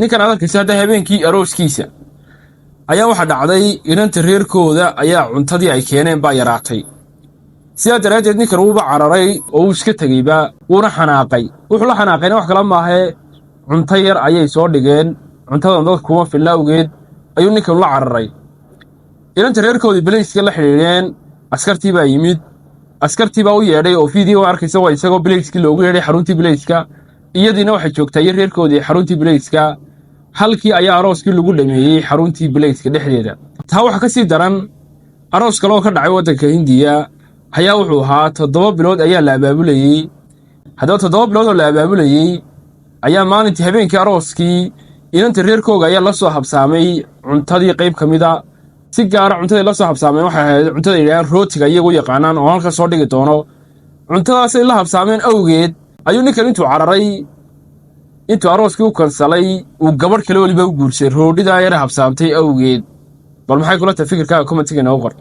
ninkan adalkiisa hadda habeenkii arooskiisa ayaa waxa dhacday inanta reerkooda ayaa cuntadii ay keeneen baa yaraatay sidaa daraadeed ninkan uuba cararay oo uu iska tegeyba wuuna xanaaqay wuxuu la xanaaqayna wax kala maahe cunto yar ayay soo dhigeen cuntadan dadka kuma filna awgeed ayuu ninkan la cararay inanta reerkoodii bilayska la xidhiidheen askartii baa yimid askartii baa u yeedhay oo fiideo arkaysa waa isagoo bilayskii loogu yeedhay xaruntii bilayska iyadiina waxay joogtay reerkoodii xaruntii bilayska halkii ayaa arooskii lagu dhameeyey xaruntii bilayska dhexdeeda taa waxa ka sii daran aroos kale oo ka dhacay waddanka Hindiya ayaa wuxuu ahaa 7 bilood ayaa la abaabulayay haddaba 7 bilood oo la abaabulayay ayaa maalintii habeenkii arooskii inanta reerkooga ayaa la soo habsaamay cuntadii qayb ka mid ah si gaar ah cuntadii la soo habsaamay waxay ahayd cuntada ilaa rootiga iyagu yaqaanaan oo halka soo dhigi doono cuntadaas ay la habsaameen awgeed ayuu ninkan intuu cararay intuu arooskii u kansalay uu gabadh kale waliba u guursay roodhida yar habsaamtay awgeed bal maxay kula tahay fikirkaaga comment-ga inoo qor